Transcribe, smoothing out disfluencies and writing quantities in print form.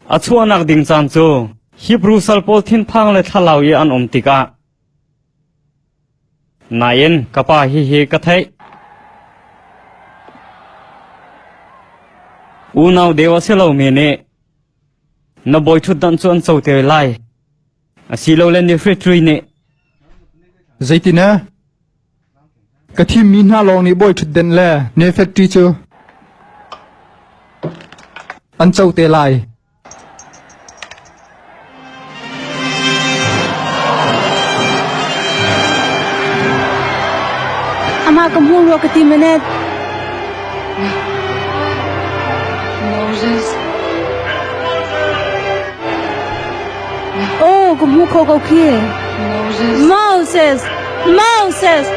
achuanak ding chan chu Hebrew salpol thin phang le thalawi an omtika nain kapa hi ka thai unaw dewa selo me ne na boy thu dan chuan chote lai asilo len ni free tree ne zaitina ka thim min ha long ni boy thu den le ne factory chu an chote lai ama kamu ro ka ti minute Moses. oh kamu ko ko kia Moses. Moses